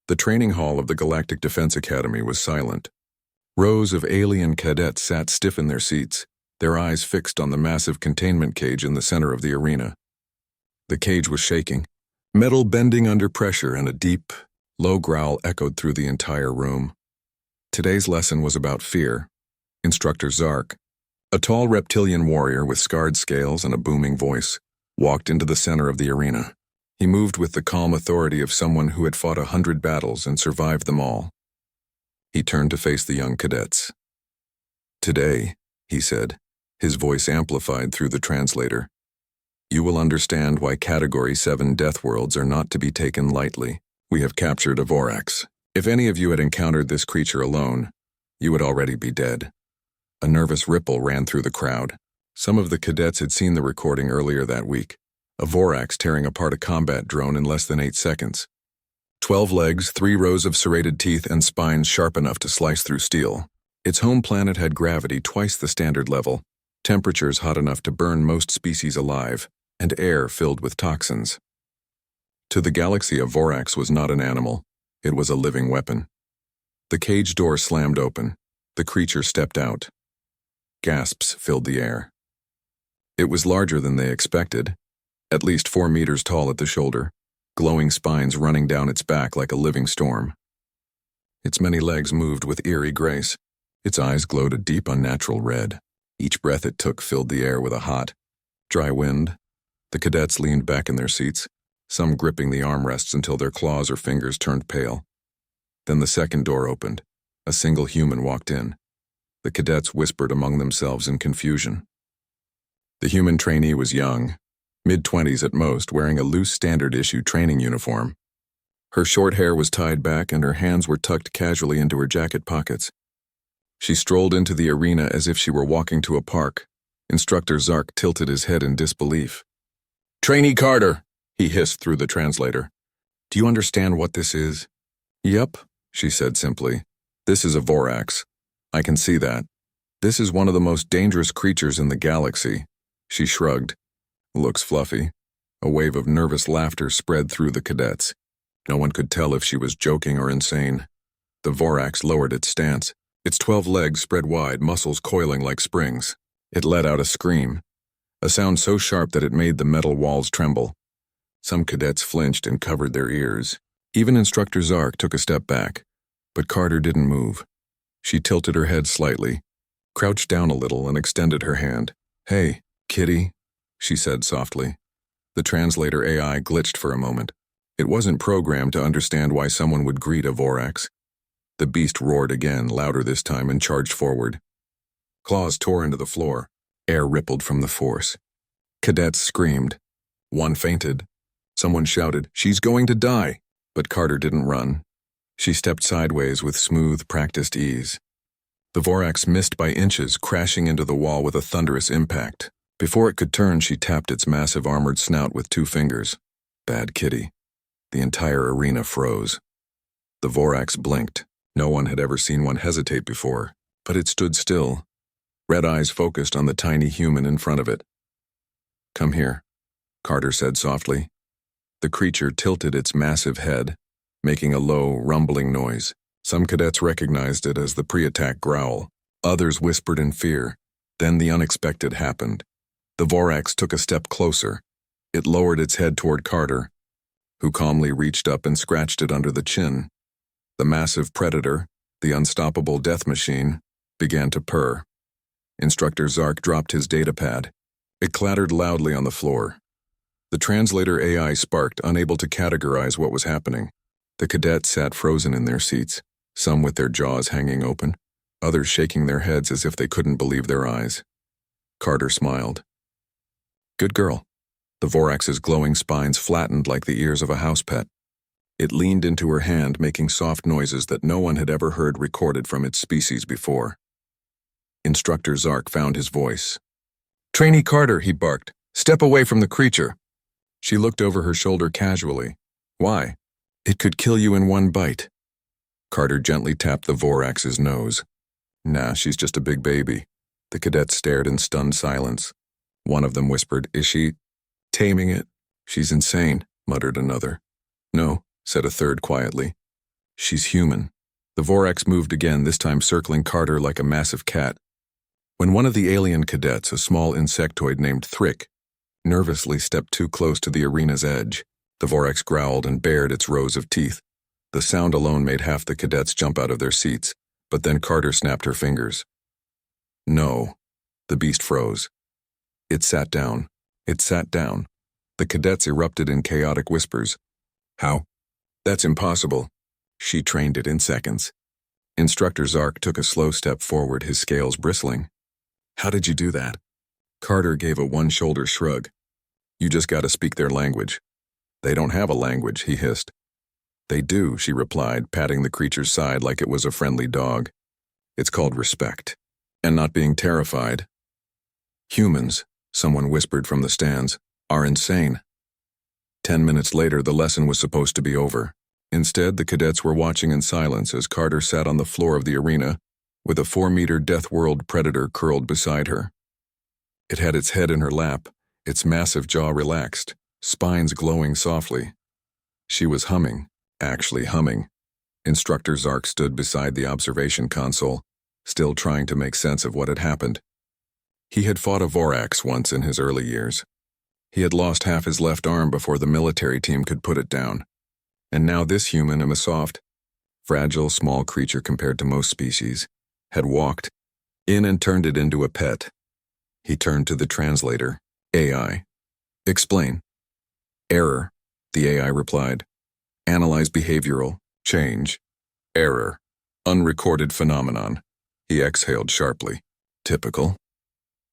The training hall of the Galactic Defense Academy was silent. Rows of alien cadets sat stiff in their seats, their eyes fixed on the massive containment cage in the center of the arena. The cage was shaking, metal bending under pressure, and a deep, low growl echoed through the entire room. Today's lesson was about fear. Instructor Zark, a tall reptilian warrior with scarred scales and a booming voice, walked into the center of the arena. He moved with the calm authority of someone who had fought 100 battles and survived them all. He turned to face the young cadets. "Today," he said, his voice amplified through the translator, "you will understand why Category 7 Deathworlds are not to be taken lightly. We have captured a Vorax. If any of you had encountered this creature alone, you would already be dead." A nervous ripple ran through the crowd. Some of the cadets had seen the recording earlier that week. A Vorax tearing apart a combat drone in less than 8 seconds. 12 legs, 3 rows of serrated teeth, and spines sharp enough to slice through steel. Its home planet had gravity twice the standard level, temperatures hot enough to burn most species alive, and air filled with toxins. To the galaxy, a Vorax was not an animal. It was a living weapon. The cage door slammed open. The creature stepped out. Gasps filled the air. It was larger than they expected, at least 4 meters tall at the shoulder, glowing spines running down its back like a living storm. Its many legs moved with eerie grace. Its eyes glowed a deep, unnatural red. Each breath it took filled the air with a hot, dry wind. The cadets leaned back in their seats, some gripping the armrests until their claws or fingers turned pale. Then the second door opened. A single human walked in. The cadets whispered among themselves in confusion. The human trainee was young, mid-20s at most, wearing a loose standard-issue training uniform. Her short hair was tied back and her hands were tucked casually into her jacket pockets. She strolled into the arena as if she were walking to a park. Instructor Zark tilted his head in disbelief. "Trainee Carter," he hissed through the translator. "Do you understand what this is?" "Yep," she said simply. "This is a Vorax. I can see that. This is one of the most dangerous creatures in the galaxy." She shrugged. "Looks fluffy." A wave of nervous laughter spread through the cadets. No one could tell if she was joking or insane. The Vorax lowered its stance, its 12 legs spread wide, muscles coiling like springs. It let out a scream, a sound so sharp that it made the metal walls tremble. Some cadets flinched and covered their ears. Even Instructor Zark took a step back, but Carter didn't move. She tilted her head slightly, crouched down a little, and extended her hand. "Hey, kitty," she said softly. The translator AI glitched for a moment. It wasn't programmed to understand why someone would greet a Vorax. The beast roared again, louder this time, and charged forward. Claws tore into the floor. Air rippled from the force. Cadets screamed. One fainted. Someone shouted, "She's going to die!" But Carter didn't run. She stepped sideways with smooth, practiced ease. The Vorax missed by inches, crashing into the wall with a thunderous impact. Before it could turn, she tapped its massive armored snout with 2 fingers. Bad kitty. The entire arena froze. The Vorax blinked. No one had ever seen one hesitate before, but it stood still. Red eyes focused on the tiny human in front of it. "Come here," Carter said softly. The creature tilted its massive head, making a low, rumbling noise. Some cadets recognized it as the pre-attack growl. Others whispered in fear. Then the unexpected happened. The Vorax took a step closer. It lowered its head toward Carter, who calmly reached up and scratched it under the chin. The massive predator, the unstoppable death machine, began to purr. Instructor Zark dropped his datapad. It clattered loudly on the floor. The translator AI sparked, unable to categorize what was happening. The cadets sat frozen in their seats, some with their jaws hanging open, others shaking their heads as if they couldn't believe their eyes. Carter smiled. "Good girl." The Vorax's glowing spines flattened like the ears of a house pet. It leaned into her hand, making soft noises that no one had ever heard recorded from its species before. Instructor Zark found his voice. "Trainee Carter," he barked. "Step away from the creature." She looked over her shoulder casually. "Why?" "It could kill you in one bite." Carter gently tapped the Vorax's nose. "Nah, she's just a big baby." The cadets stared in stunned silence. One of them whispered, "Is she taming it?" "She's insane," muttered another. "No," said a third quietly. She's human. The Vorax moved again, this time circling Carter like a massive cat. When one of the alien cadets, a small insectoid named Thrick, nervously stepped too close to the arena's edge, the Vorax growled and bared its rows of teeth. The sound alone made half the cadets jump out of their seats, but then Carter snapped her fingers. No. The beast froze. It sat down. It sat down. The cadets erupted in chaotic whispers. How? That's impossible. She trained it in seconds. Instructor Zark took a slow step forward, his scales bristling. How did you do that? Carter gave a one-shoulder shrug. You just gotta speak their language. They don't have a language, he hissed. They do, she replied, patting the creature's side like it was a friendly dog. It's called respect. And not being terrified. Humans, someone whispered from the stands, are insane. 10 minutes later, the lesson was supposed to be over. Instead, the cadets were watching in silence as Carter sat on the floor of the arena with a 4-meter Deathworld predator curled beside her. It had its head in her lap, its massive jaw relaxed, spines glowing softly. She was humming, actually humming. Instructor Zark stood beside the observation console, still trying to make sense of what had happened. He had fought a Vorax once in his early years. He had lost half his left arm before the military team could put it down. And now this human, a soft, fragile, small creature compared to most species, had walked in and turned it into a pet. He turned to the translator. AI. Explain. Error, the AI replied. Analyze behavioral change. Error. Unrecorded phenomenon. He exhaled sharply. Typical.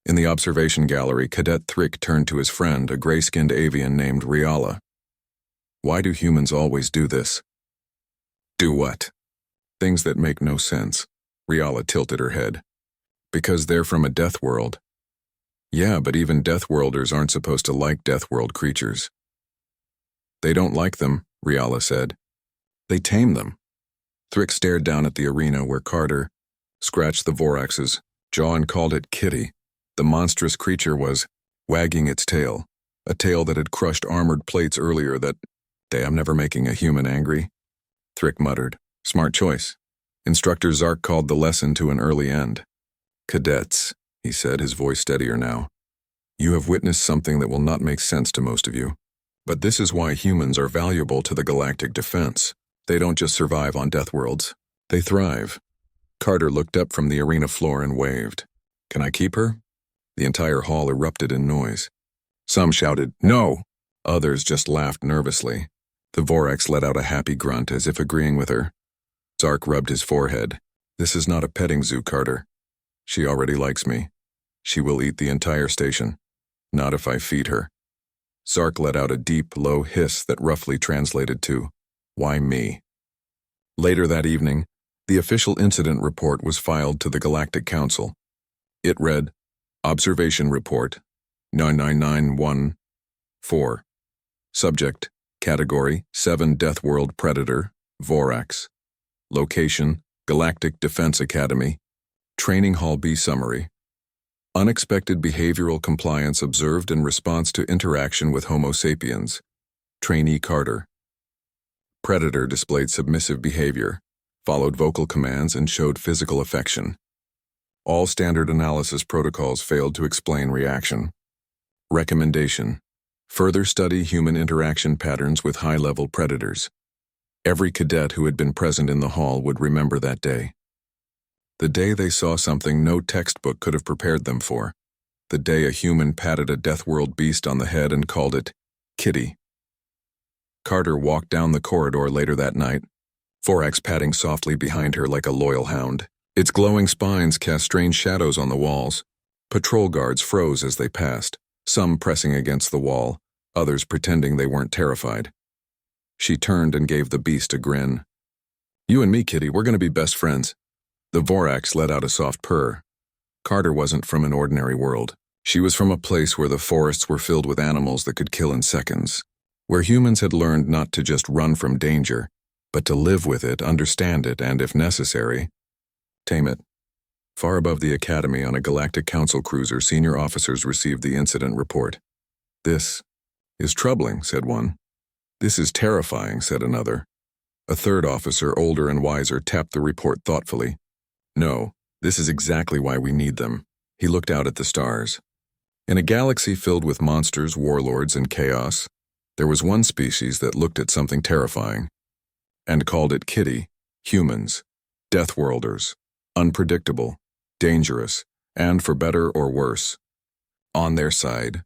In the observation gallery, Cadet Thrick turned to his friend, a gray-skinned avian named Riala. Why do humans always do this? Do what? Things that make no sense. Riala tilted her head. Because they're from a death world. Yeah, but even Deathworlders aren't supposed to like Deathworld creatures. They don't like them, Riala said. They tame them. Thrick stared down at the arena where Carter scratched the Vorax's jaw and called it Kitty. The monstrous creature was wagging its tail, a tail that had crushed armored plates earlier that, I'm never making a human angry. Thrick muttered. Smart choice. Instructor Zark called the lesson to an early end. Cadets, he said, his voice steadier now. You have witnessed something that will not make sense to most of you. But this is why humans are valuable to the galactic defense. They don't just survive on Deathworlds. They thrive. Carter looked up from the arena floor and waved. Can I keep her? The entire hall erupted in noise. Some shouted, no! Others just laughed nervously. The Vorax let out a happy grunt as if agreeing with her. Zark rubbed his forehead. This is not a petting zoo, Carter. She already likes me. She will eat the entire station. Not if I feed her. Zark let out a deep, low hiss that roughly translated to, why me? Later that evening, the official incident report was filed to the Galactic Council. It read, Observation Report, 99914. Subject, Category, 7 Deathworld Predator, Vorax. Location, Galactic Defense Academy. Training Hall B Summary. Unexpected behavioral compliance observed in response to interaction with Homo sapiens. Trainee Carter. Predator displayed submissive behavior, followed vocal commands, and showed physical affection. All standard analysis protocols failed to explain reaction. Recommendation. Further study human interaction patterns with high-level predators. Every cadet who had been present in the hall would remember that day. The day they saw something no textbook could have prepared them for. The day a human patted a Deathworld beast on the head and called it Kitty. Carter walked down the corridor later that night, Vorax padding softly behind her like a loyal hound. Its glowing spines cast strange shadows on the walls. Patrol guards froze as they passed, some pressing against the wall, others pretending they weren't terrified. She turned and gave the beast a grin. You and me, Kitty, we're going to be best friends. The Vorax let out a soft purr. Carter wasn't from an ordinary world. She was from a place where the forests were filled with animals that could kill in seconds, where humans had learned not to just run from danger, but to live with it, understand it, and, if necessary, tame it. Far above the academy on a Galactic Council cruiser, senior officers received the incident report. This is troubling, said one. This is terrifying, said another. A third officer, older and wiser, tapped the report thoughtfully. No, this is exactly why we need them. He looked out at the stars. In a galaxy filled with monsters, warlords, and chaos, there was one species that looked at something terrifying and called it kitty: humans, Deathworlders, unpredictable, dangerous, and for better or worse. On their side,